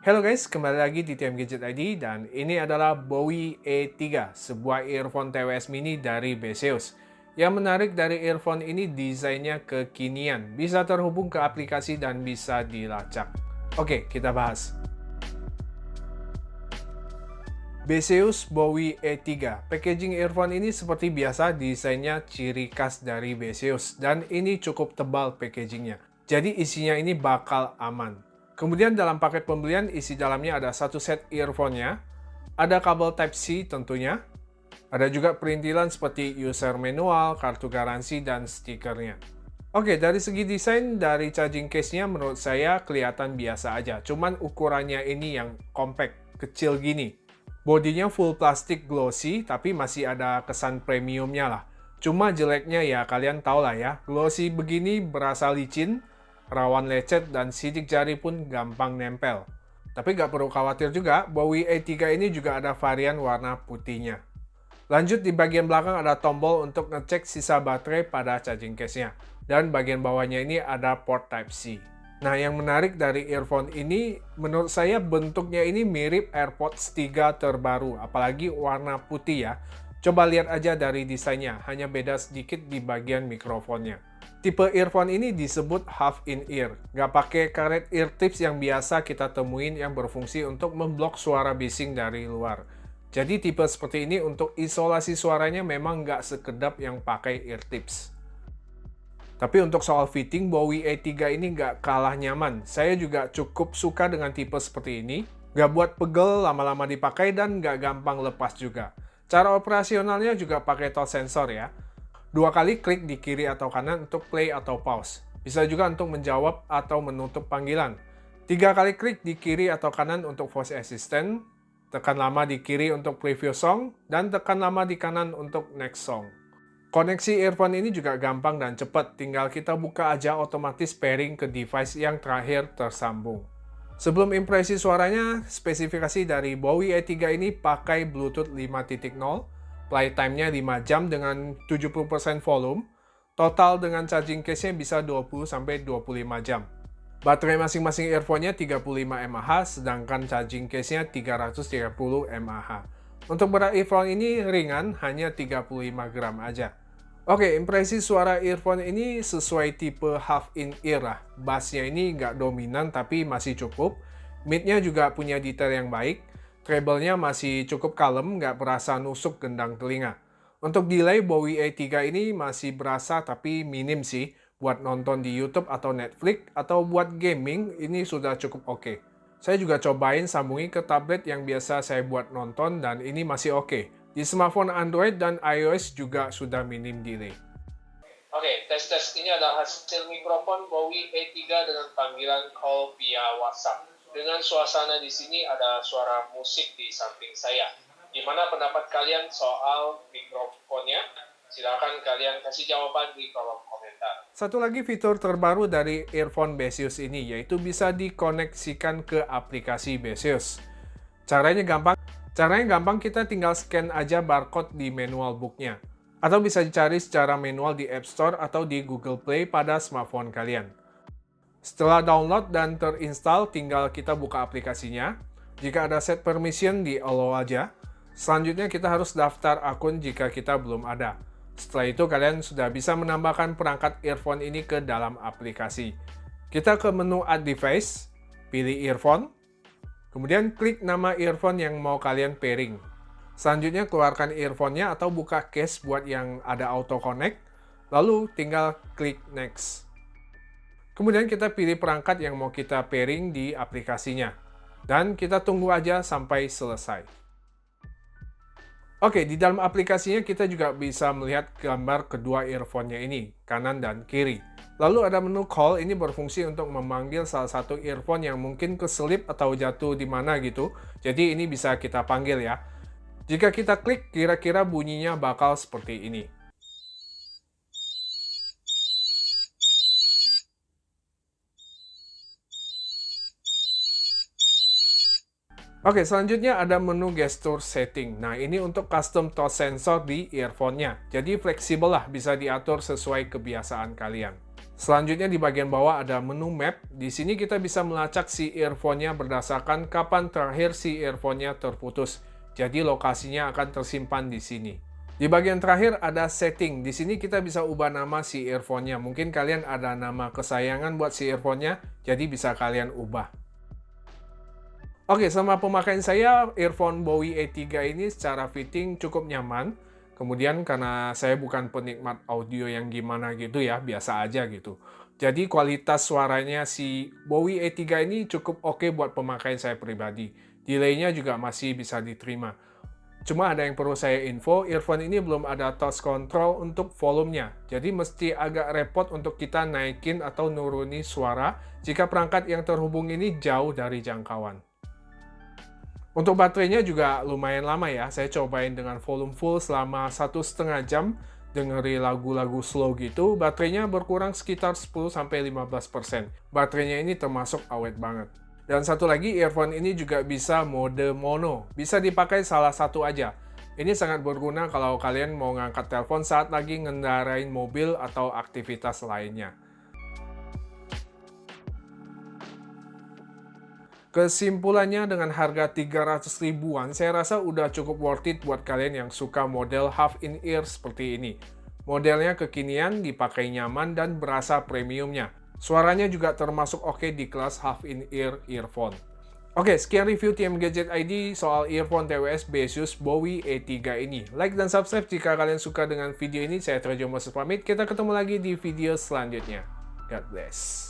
Halo guys, kembali lagi di TM Gadget ID dan ini adalah Bowie E3, sebuah earphone TWS mini dari Beseus. Yang menarik dari earphone ini desainnya kekinian, bisa terhubung ke aplikasi dan bisa dilacak. Oke, kita bahas. Beseus Bowie E3. Packaging earphone ini seperti biasa desainnya ciri khas dari Beseus dan ini cukup tebal packagingnya. Jadi isinya ini bakal aman. Kemudian dalam paket pembelian isi dalamnya ada satu set earphone-nya, ada kabel Type-C tentunya, ada juga perintilan seperti user manual, kartu garansi, dan stikernya. Oke, dari segi desain dari charging case-nya menurut saya kelihatan biasa aja. Cuman ukurannya ini yang compact, kecil gini. Bodinya full plastik glossy, tapi masih ada kesan premiumnya lah. Cuma jeleknya ya kalian tau lah ya, glossy begini berasa licin, rawan lecet, dan sidik jari pun gampang nempel. Tapi nggak perlu khawatir juga, Bowie E3 ini juga ada varian warna putihnya. Lanjut di bagian belakang ada tombol untuk ngecek sisa baterai pada charging case-nya. Dan bagian bawahnya ini ada port Type-C. Nah, yang menarik dari earphone ini, menurut saya bentuknya ini mirip AirPods 3 terbaru, apalagi warna putih ya. Coba lihat aja dari desainnya, hanya beda sedikit di bagian mikrofonnya. Tipe earphone ini disebut half-in-ear, nggak pakai karet ear tips yang biasa kita temuin yang berfungsi untuk memblok suara bising dari luar. Jadi tipe seperti ini untuk isolasi suaranya memang nggak sekedap yang pakai ear tips. Tapi untuk soal fitting, Bowie E3 ini nggak kalah nyaman. Saya juga cukup suka dengan tipe seperti ini. Nggak buat pegel, lama-lama dipakai, dan nggak gampang lepas juga. Cara operasionalnya juga pakai touch sensor ya. Dua kali klik di kiri atau kanan untuk play atau pause. Bisa juga untuk menjawab atau menutup panggilan. Tiga kali klik di kiri atau kanan untuk voice assistant. Tekan lama di kiri untuk preview song. Dan tekan lama di kanan untuk next song. Koneksi earphone ini juga gampang dan cepat, tinggal kita buka aja otomatis pairing ke device yang terakhir tersambung. Sebelum impresi suaranya, spesifikasi dari Bowie E3 ini pakai Bluetooth 5.0, playtime-nya 5 jam dengan 70% volume, total dengan charging case-nya bisa 20-25 jam. Baterai masing-masing earphone-nya 35 mAh, sedangkan charging case-nya 330 mAh. Untuk berat earphone ini ringan, hanya 35 gram aja. Oke, impresi suara earphone ini sesuai tipe half-in-ear lah. Bassnya ini nggak dominan tapi masih cukup. Mid-nya juga punya detail yang baik. Treble-nya masih cukup kalem, nggak berasa nusuk gendang telinga. Untuk delay, Bowie E3 ini masih berasa tapi minim sih. Buat nonton di YouTube atau Netflix, atau buat gaming, ini sudah cukup oke. Saya juga cobain sambungi ke tablet yang biasa saya buat nonton dan ini masih oke. Di smartphone Android dan iOS juga sudah minim delay. Oke, tes-tes ini adalah hasil mikrofon Bowie E3 dengan panggilan call via WhatsApp. Dengan suasana di sini ada suara musik di samping saya. Gimana pendapat kalian soal mikrofonnya? Silakan kalian kasih jawaban di kolom komentar. Satu lagi fitur terbaru dari earphone Beseus ini yaitu bisa dikoneksikan ke aplikasi Beseus. Caranya gampang, kita tinggal scan aja barcode di manual booknya. Atau bisa dicari secara manual di App Store atau di Google Play pada smartphone kalian. Setelah download dan terinstall, tinggal kita buka aplikasinya. Jika ada set permission, di allow aja. Selanjutnya kita harus daftar akun jika kita belum ada. Setelah itu kalian sudah bisa menambahkan perangkat earphone ini ke dalam aplikasi. Kita ke menu Add Device, pilih earphone, kemudian klik nama earphone yang mau kalian pairing. Selanjutnya keluarkan earphone-nya atau buka case buat yang ada auto connect, lalu tinggal klik next. Kemudian kita pilih perangkat yang mau kita pairing di aplikasinya. Dan kita tunggu aja sampai selesai. Oke, di dalam aplikasinya kita juga bisa melihat gambar kedua earphone-nya ini, kanan dan kiri. Lalu ada menu call, ini berfungsi untuk memanggil salah satu earphone yang mungkin keselip atau jatuh di mana gitu. Jadi ini bisa kita panggil ya. Jika kita klik, kira-kira bunyinya bakal seperti ini. Oke, selanjutnya ada menu gesture setting. Nah, ini untuk custom touch sensor di earphone-nya. Jadi fleksibel lah, bisa diatur sesuai kebiasaan kalian. Selanjutnya di bagian bawah ada menu map. Di sini kita bisa melacak si earphone-nya berdasarkan kapan terakhir si earphone-nya terputus. Jadi lokasinya akan tersimpan di sini. Di bagian terakhir ada setting. Di sini kita bisa ubah nama si earphone-nya. Mungkin kalian ada nama kesayangan buat si earphone-nya, jadi bisa kalian ubah. Oke, selama pemakaian saya, earphone Bowie E3 ini secara fitting cukup nyaman. Kemudian karena saya bukan penikmat audio yang gimana gitu ya, biasa aja gitu. Jadi kualitas suaranya si Bowie E3 ini cukup oke buat pemakaian saya pribadi. Delay-nya juga masih bisa diterima. Cuma ada yang perlu saya info, earphone ini belum ada touch control untuk volumenya. Jadi mesti agak repot untuk kita naikin atau nuruni suara jika perangkat yang terhubung ini jauh dari jangkauan. Untuk baterainya juga lumayan lama ya, saya cobain dengan volume full selama 1,5 jam, dengerin lagu-lagu slow gitu, baterainya berkurang sekitar 10-15%. Baterainya ini termasuk awet banget. Dan satu lagi, earphone ini juga bisa mode mono, bisa dipakai salah satu aja. Ini sangat berguna kalau kalian mau ngangkat telepon saat lagi ngendarain mobil atau aktivitas lainnya. Kesimpulannya dengan harga 300 ribuan, saya rasa udah cukup worth it buat kalian yang suka model half-in-ear seperti ini. Modelnya kekinian, dipakai nyaman, dan berasa premiumnya. Suaranya juga termasuk oke di kelas half-in-ear earphone. Oke, sekian review TM Gadget ID soal earphone TWS Basius Bowie E3 ini. Like dan subscribe jika kalian suka dengan video ini. Saya Trejo Moses pamit, kita ketemu lagi di video selanjutnya. God bless.